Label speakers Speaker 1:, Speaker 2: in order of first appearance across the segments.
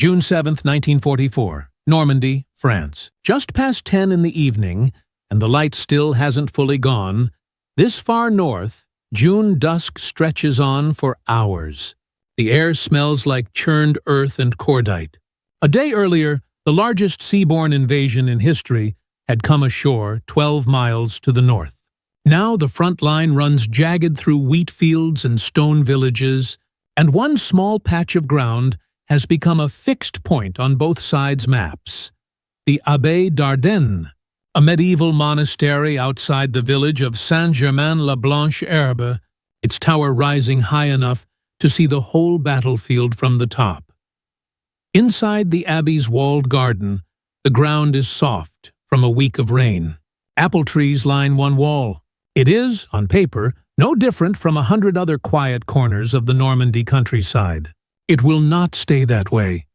Speaker 1: June 7, 1944, Normandy, France. Just past 10 in the evening, and the light still hasn't fully gone. This far north, June dusk stretches on for hours. The air smells like churned earth and cordite. A day earlier, the largest seaborne invasion in history had come ashore 12 miles to the north. Now the front line runs jagged through wheat fields and stone villages, and one small patch of ground has become a fixed point on both sides' maps. The Abbaye d'Ardenne, a medieval monastery outside the village of Saint-Germain-la-Blanche-Herbe, its tower rising high enough to see the whole battlefield from the top. Inside the abbey's walled garden, the ground is soft from a week of rain. Apple trees line one wall. It is, on paper, no different from 100 other quiet corners of the Normandy countryside. It will not stay that way.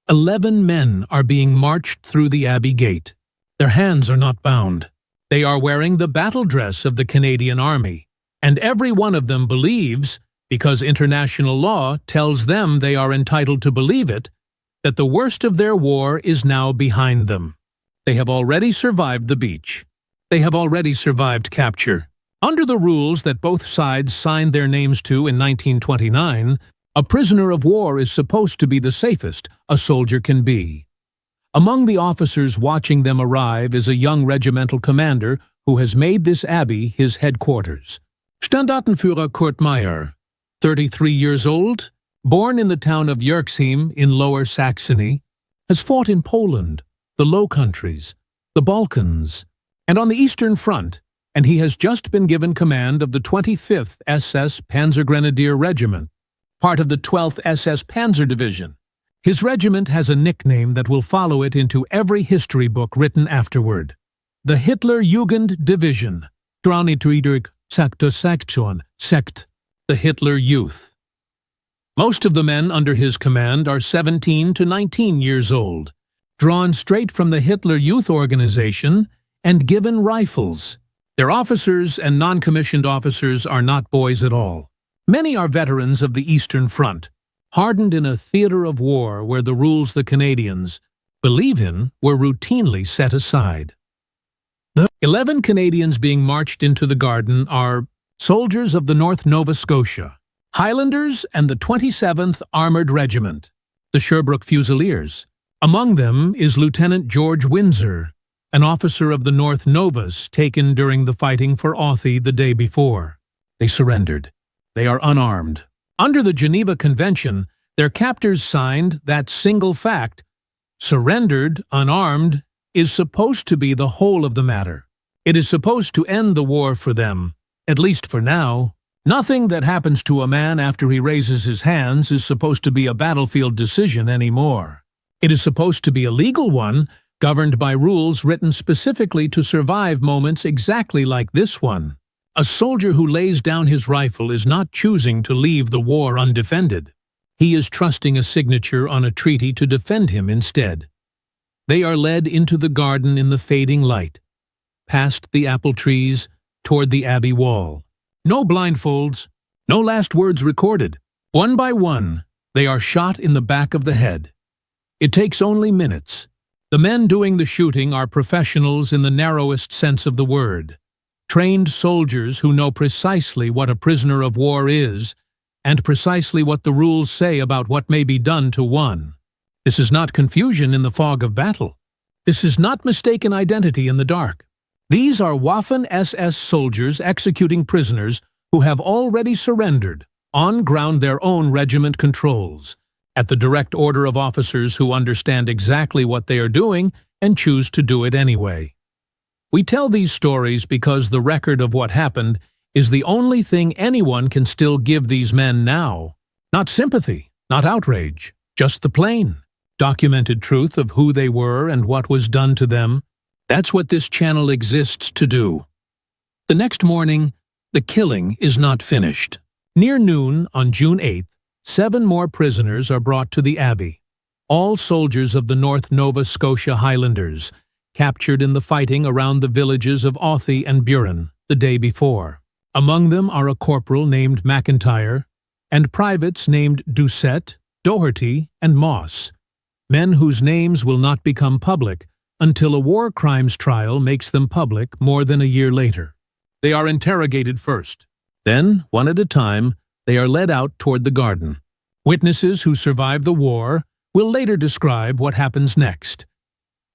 Speaker 1: 11 men are being marched through the abbey gate. Their hands are not bound. They are wearing the battle dress of the Canadian Army, and every one of them believes, because international law tells them they are entitled to believe it, that the worst of their war is now behind them. They have already survived the beach. They have already survived capture. Under the rules that both sides signed their names to in 1929, a prisoner of war is supposed to be the safest a soldier can be. Among the officers watching them arrive is a young regimental commander who has made this abbey his headquarters. Standartenführer Kurt Meyer, 33 years old, born in the town of Yerxheim in Lower Saxony, has fought in Poland, the Low Countries, the Balkans, and on the Eastern Front, and he has just been given command of the 25th SS Panzergrenadier Regiment, part of the 12th SS Panzer Division. His regiment has a nickname that will follow it into every history book written afterward. The Hitler Jugend Division, 23 Sektion, Sekt, the Hitler Youth. Most of the men under his command are 17 to 19 years old, drawn straight from the Hitler Youth Organization and given rifles. Their officers and non-commissioned officers are not boys at all. Many are veterans of the Eastern Front, hardened in a theater of war where the rules the Canadians believe in were routinely set aside. The 11 Canadians being marched into the garden are soldiers of the North Nova Scotia, Highlanders, and the 27th Armoured Regiment, the Sherbrooke Fusiliers. Among them is Lieutenant George Windsor, an officer of the North Novas taken during the fighting for Authie the day before. They surrendered. They are unarmed. Under the Geneva Convention, their captors signed that single fact. Surrendered, unarmed, is supposed to be the whole of the matter. It is supposed to end the war for them, at least for now. Nothing that happens to a man after he raises his hands is supposed to be a battlefield decision anymore. It is supposed to be a legal one, governed by rules written specifically to survive moments exactly like this one. A soldier who lays down his rifle is not choosing to leave the war undefended. He is trusting a signature on a treaty to defend him instead. They are led into the garden in the fading light, past the apple trees, toward the abbey wall. No blindfolds, no last words recorded. One by one, they are shot in the back of the head. It takes only minutes. The men doing the shooting are professionals in the narrowest sense of the word. Trained soldiers who know precisely what a prisoner of war is and precisely what the rules say about what may be done to one. This is not confusion in the fog of battle. This is not mistaken identity in the dark. These are Waffen-SS soldiers executing prisoners who have already surrendered on ground their own regiment controls, at the direct order of officers who understand exactly what they are doing and choose to do it anyway. We tell these stories because the record of what happened is the only thing anyone can still give these men now. Not sympathy, not outrage, just the plain, documented truth of who they were and what was done to them. That's what this channel exists to do. The next morning, the killing is not finished. Near noon on June 8th, 7 more prisoners are brought to the Abbey, all soldiers of the North Nova Scotia Highlanders, captured in the fighting around the villages of Authie and Buren the day before. Among them are a corporal named McIntyre and privates named Doucette, Doherty, and Moss. men whose names will not become public until a war crimes trial makes them public more than a year later. They are interrogated first. Then, one at a time, they are led out toward the garden. Witnesses who survive the war will later describe what happens next.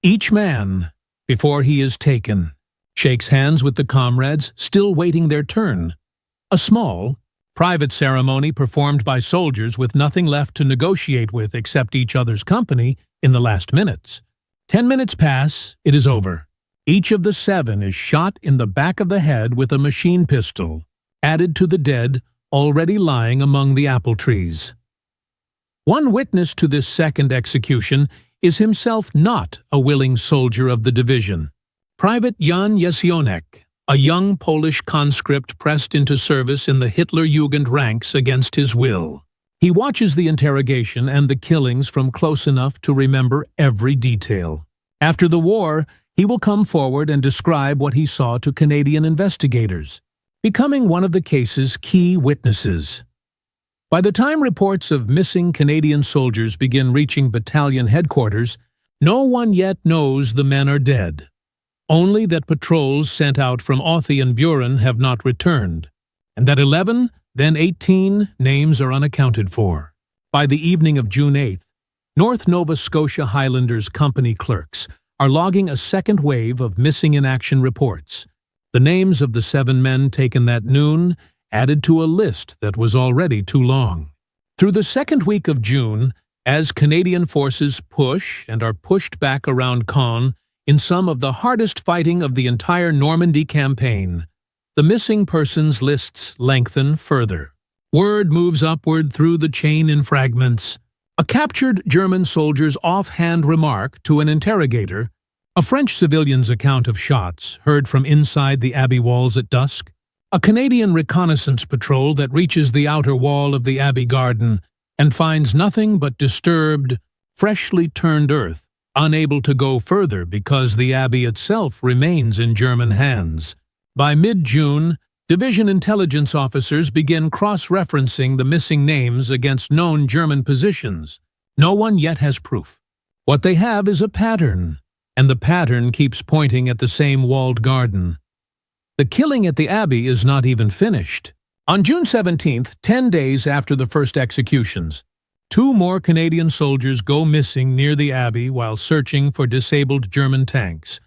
Speaker 1: Each man, before he is taken, shakes hands with the comrades still waiting their turn. A small, private ceremony performed by soldiers with nothing left to negotiate with except each other's company in the last minutes. 10 minutes pass, it is over. Each of the 7 is shot in the back of the head with a machine pistol, added to the dead already lying among the apple trees. One witness to this second execution is himself not a willing soldier of the division. Private Jan Jesionek, a young Polish conscript pressed into service in the Hitlerjugend ranks against his will. He watches the interrogation and the killings from close enough to remember every detail. After the war, he will come forward and describe what he saw to Canadian investigators, becoming one of the case's key witnesses. By the time reports of missing Canadian soldiers begin reaching battalion headquarters, no one yet knows the men are dead. Only that patrols sent out from Authie and Buren have not returned, and that 11, then 18, names are unaccounted for. By the evening of June 8th, North Nova Scotia Highlanders company clerks are logging a second wave of missing in action reports. The names of the 7 men taken that noon added to a list that was already too long. Through the second week of June, as Canadian forces push and are pushed back around Caen in some of the hardest fighting of the entire Normandy campaign, the missing persons lists lengthen further. Word moves upward through the chain in fragments. A captured German soldier's offhand remark to an interrogator, a French civilian's account of shots heard from inside the Abbey walls at dusk, a Canadian reconnaissance patrol that reaches the outer wall of the Abbey garden and finds nothing but disturbed, freshly turned earth, unable to go further because the Abbey itself remains in German hands. By mid-June, division intelligence officers begin cross-referencing the missing names against known German positions. No one yet has proof. What they have is a pattern, and the pattern keeps pointing at the same walled garden. The killing at the Abbey is not even finished. On June 17th, 10 days after the first executions, 2 more Canadian soldiers go missing near the Abbey while searching for disabled German tanks.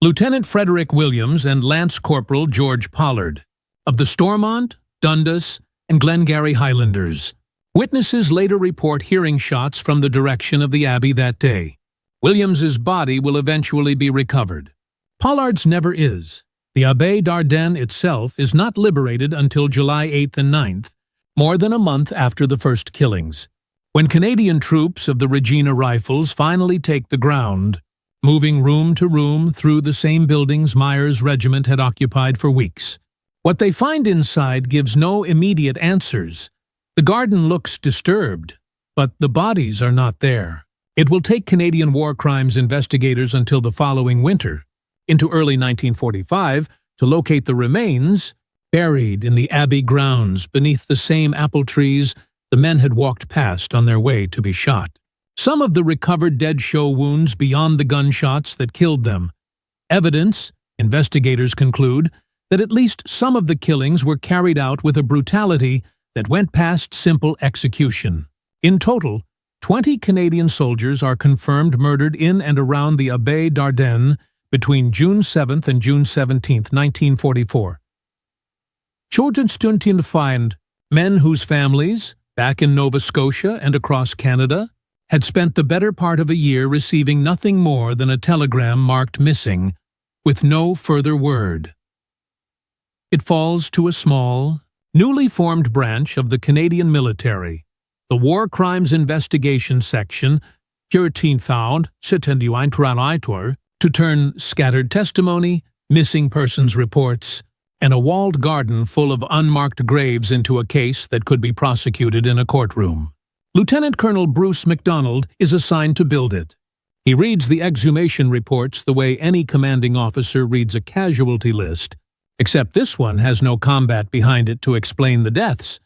Speaker 1: Lieutenant Frederick Williams and Lance Corporal George Pollard, of the Stormont, Dundas, and Glengarry Highlanders. Witnesses later report hearing shots from the direction of the Abbey that day. Williams's body will eventually be recovered. Pollard's never is. The Abbaye d'Ardenne itself is not liberated until July 8th and 9th, more than a month after the first killings, when Canadian troops of the Regina Rifles finally take the ground, moving room to room through the same buildings Meyer's regiment had occupied for weeks. What they find inside gives no immediate answers. The garden looks disturbed, but the bodies are not there. It will take Canadian war crimes investigators until the following winter, into early 1945, to locate the remains, buried in the Abbey grounds beneath the same apple trees the men had walked past on their way to be shot. Some of the recovered dead show wounds beyond the gunshots that killed them. Evidence, investigators conclude, that at least some of the killings were carried out with a brutality that went past simple execution. In total, 20 Canadian soldiers are confirmed murdered in and around the Abbaye d'Ardenne between June 7th and June 17th, 1944. Children find men whose families, back in Nova Scotia and across Canada, had spent the better part of a year receiving nothing more than a telegram marked missing, with no further word. It falls to a small, newly formed branch of the Canadian military, the War Crimes Investigation Section, to turn scattered testimony, missing persons reports, and a walled garden full of unmarked graves into a case that could be prosecuted in a courtroom. Lieutenant Colonel Bruce MacDonald is assigned to build it. He reads the exhumation reports the way any commanding officer reads a casualty list, except this one has no combat behind it to explain the deaths.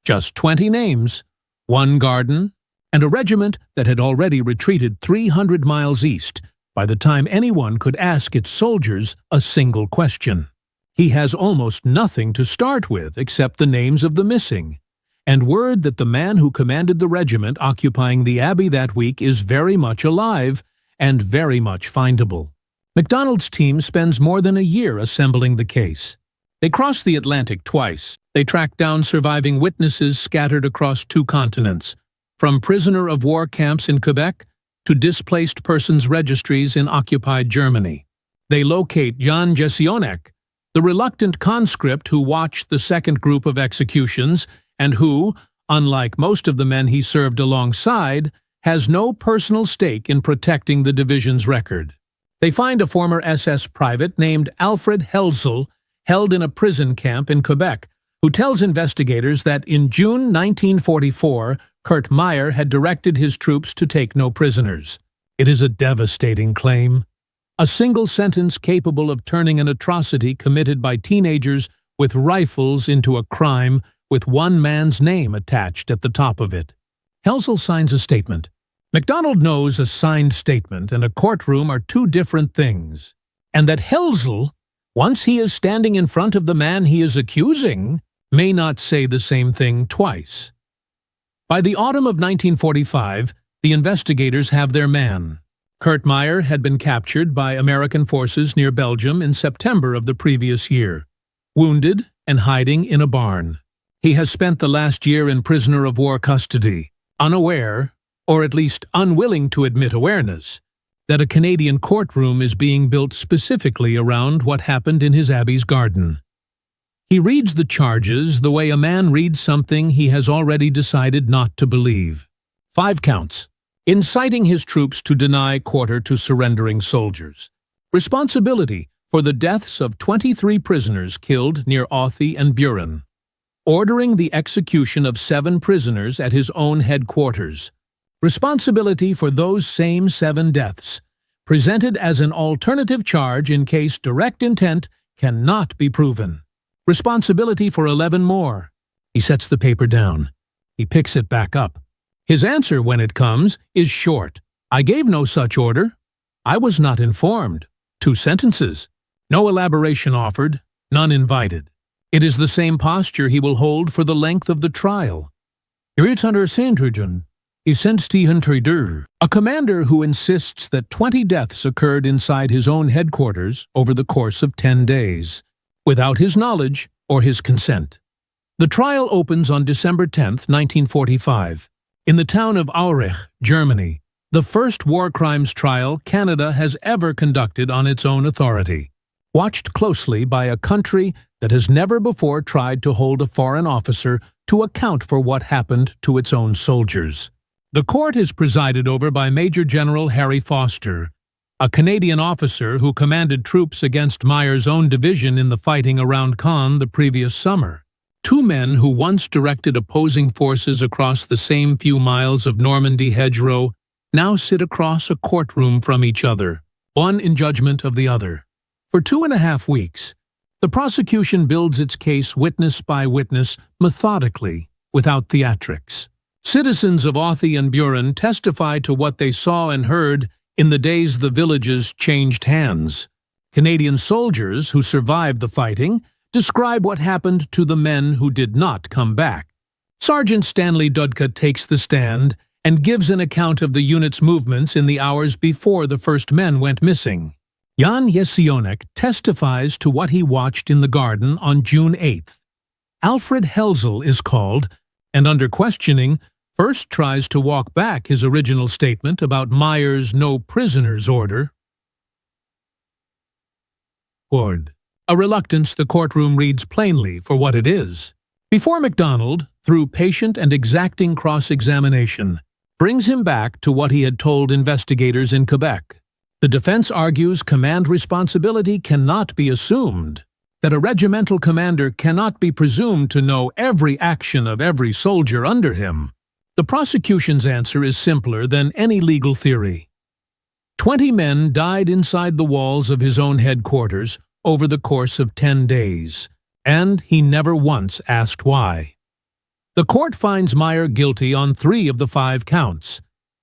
Speaker 1: Just 20 names, one garden, and a regiment that had already retreated 300 miles east by the time anyone could ask its soldiers a single question. He has almost nothing to start with except the names of the missing, and word that the man who commanded the regiment occupying the Abbey that week is very much alive and very much findable. MacDonald's team spends more than a year assembling the case. They cross the Atlantic twice. They track down surviving witnesses scattered across 2 continents, from prisoner of war camps in Quebec to displaced persons registries in occupied Germany. They locate Jan Jesionek, the reluctant conscript who watched the second group of executions and who, unlike most of the men he served alongside, has no personal stake in protecting the division's record. They find a former SS private named Alfred Helzel held in a prison camp in Quebec, who tells investigators that in June 1944, Kurt Meyer had directed his troops to take no prisoners. It is a devastating claim. A single sentence capable of turning an atrocity committed by teenagers with rifles into a crime with one man's name attached at the top of it. Helzel signs a statement. MacDonald knows a signed statement and a courtroom are 2 different things, and that Helzel, once he is standing in front of the man he is accusing, may not say the same thing twice. By the autumn of 1945, the investigators have their man. Kurt Meyer had been captured by American forces near Belgium in September of the previous year, wounded and hiding in a barn. He has spent the last year in prisoner of war custody, unaware, or at least unwilling to admit awareness, that a Canadian courtroom is being built specifically around what happened in his Abbey's garden. He reads the charges the way a man reads something he has already decided not to believe. 5 counts. Inciting his troops to deny quarter to surrendering soldiers. Responsibility for the deaths of 23 prisoners killed near Authie and Buren. Ordering the execution of 7 prisoners at his own headquarters. Responsibility for those same 7 deaths, presented as an alternative charge in case direct intent cannot be proven. Responsibility for 11 more. He sets the paper down. He picks it back up. His answer, when it comes, is short. I gave no such order. I was not informed. 2 sentences. No elaboration offered, none invited. It is the same posture he will hold for the length of the trial. A commander who insists that 20 deaths occurred inside his own headquarters over the course of 10 days, without his knowledge or his consent. The trial opens on December 10, 1945, in the town of Aurich, Germany, the first war crimes trial Canada has ever conducted on its own authority, watched closely by a country that has never before tried to hold a foreign officer to account for what happened to its own soldiers. The court is presided over by Major General Harry Foster, a Canadian officer who commanded troops against Meyer's own division in the fighting around Caen the previous summer. 2 men who once directed opposing forces across the same few miles of Normandy hedgerow now sit across a courtroom from each other, one in judgment of the other. For 2.5 weeks, the prosecution builds its case witness by witness, methodically, without theatrics. Citizens of Authie and Buren testify to what they saw and heard in the days the villages changed hands. Canadian soldiers who survived the fighting describe what happened to the men who did not come back. Sergeant Stanley Dudka takes the stand and gives an account of the unit's movements in the hours before the first men went missing. Jan Jesionek testifies to what he watched in the garden on June 8th. Alfred Helzel is called, and under questioning, first tries to walk back his original statement about Meyer's no prisoners order. A reluctance the courtroom reads plainly for what it is. Before MacDonald, through patient and exacting cross-examination, brings him back to what he had told investigators in Quebec. The defense argues command responsibility cannot be assumed, that a regimental commander cannot be presumed to know every action of every soldier under him. The prosecution's answer is simpler than any legal theory. 20 men died inside the walls of his own headquarters over the course of 10 days, and he never once asked why. The court finds Meyer guilty on 3 of the 5 counts: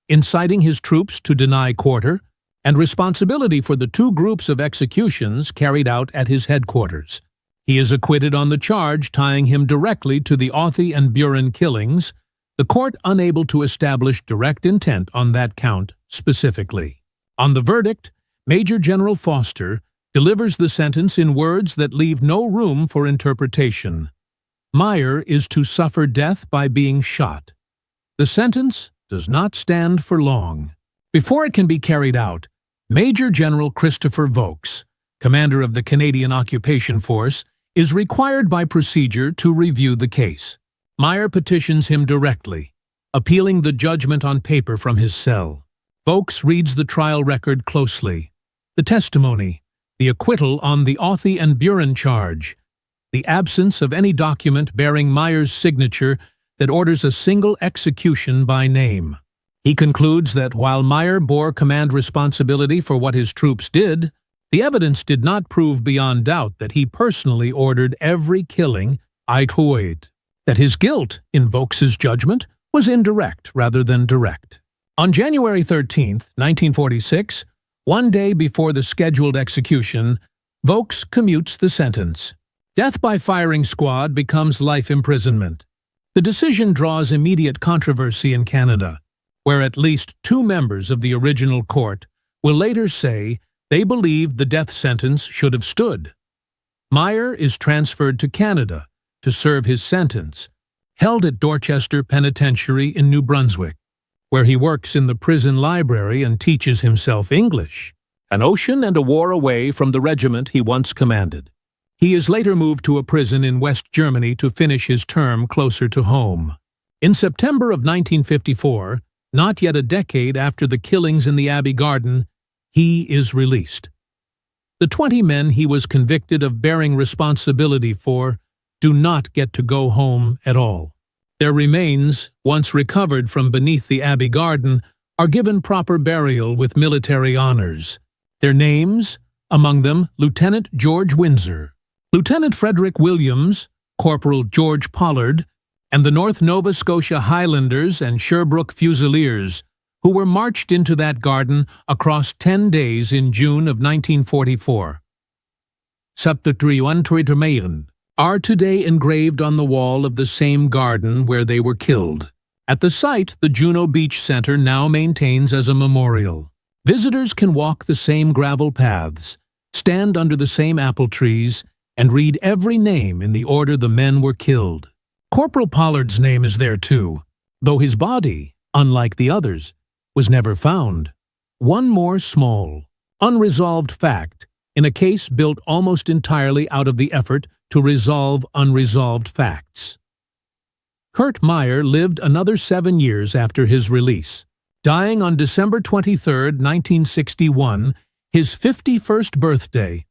Speaker 1: inciting his troops to deny quarter, and responsibility for the 2 groups of executions carried out at his headquarters. He is acquitted on the charge tying him directly to the Abbaye and Buren killings, the court unable to establish direct intent on that count specifically. On the verdict, Major General Foster delivers the sentence in words that leave no room for interpretation. Meyer is to suffer death by being shot. The sentence does not stand for long. Before it can be carried out, Major General Christopher Vaux, commander of the Canadian Occupation Force, is required by procedure to review the case. Meyer petitions him directly, appealing the judgment on paper from his cell. Vaux reads the trial record closely. The testimony, the acquittal on the Abbaye and Buren charge, the absence of any document bearing Meyer's signature that orders a single execution by name. He concludes that while Meyer bore command responsibility for what his troops did, the evidence did not prove beyond doubt that he personally ordered every killing outright, that his guilt, in Vaux's judgment, was indirect rather than direct. On January 13, 1946, one day before the scheduled execution, Vaux commutes the sentence. Death by firing squad becomes life imprisonment. The decision draws immediate controversy in Canada, where at least 2 members of the original court will later say they believed the death sentence should have stood. Meyer is transferred to Canada to serve his sentence, held at Dorchester Penitentiary in New Brunswick, where he works in the prison library and teaches himself English, an ocean and a war away from the regiment he once commanded. He is later moved to a prison in West Germany to finish his term closer to home. In September of 1954, not yet a decade after the killings in the Abbey Garden, he is released. The 20 men he was convicted of bearing responsibility for do not get to go home at all. Their remains, once recovered from beneath the Abbey Garden, are given proper burial with military honors. Their names, among them Lieutenant George Windsor, Lieutenant Frederick Williams, Corporal George Pollard, and the North Nova Scotia Highlanders and Sherbrooke Fusiliers, who were marched into that garden across 10 days in June of 1944. Are today engraved on the wall of the same garden where they were killed. At the site, the Juno Beach Center now maintains as a memorial. Visitors can walk the same gravel paths, stand under the same apple trees, and read every name in the order the men were killed. Corporal Pollard's name is there too, though his body, unlike the others, was never found. One more small, unresolved fact in a case built almost entirely out of the effort to resolve unresolved facts. Kurt Meyer lived another 7 years after his release, dying on December 23, 1961, his 51st birthday.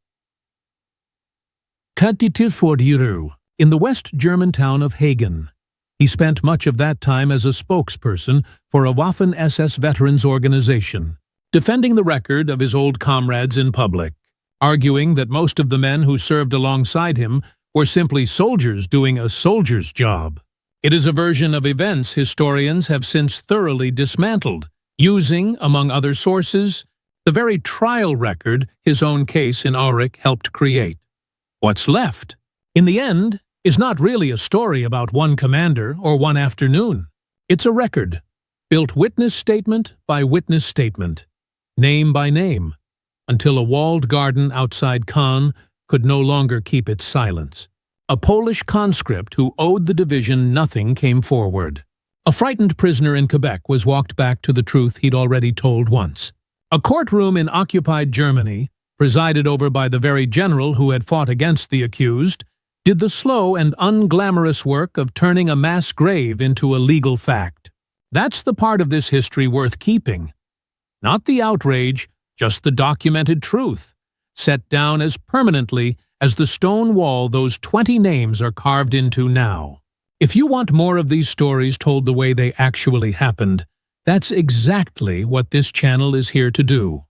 Speaker 1: In the West German town of Hagen. He spent much of that time as a spokesperson for a Waffen-SS veterans organization, defending the record of his old comrades in public, arguing that most of the men who served alongside him were simply soldiers doing a soldier's job. It is a version of events historians have since thoroughly dismantled, using, among other sources, the very trial record his own case in Aurich helped create. What's left, in the end, is not really a story about one commander or one afternoon. It's a record, built witness statement by witness statement, name by name, until a walled garden outside Caen could no longer keep its silence. A Polish conscript who owed the division nothing came forward. A frightened prisoner in Quebec was walked back to the truth he'd already told once. A courtroom in occupied Germany, presided over by the very general who had fought against the accused, did the slow and unglamorous work of turning a mass grave into a legal fact. That's the part of this history worth keeping. Not the outrage, just the documented truth, set down as permanently as the stone wall those 20 names are carved into now. If you want more of these stories told the way they actually happened, that's exactly what this channel is here to do.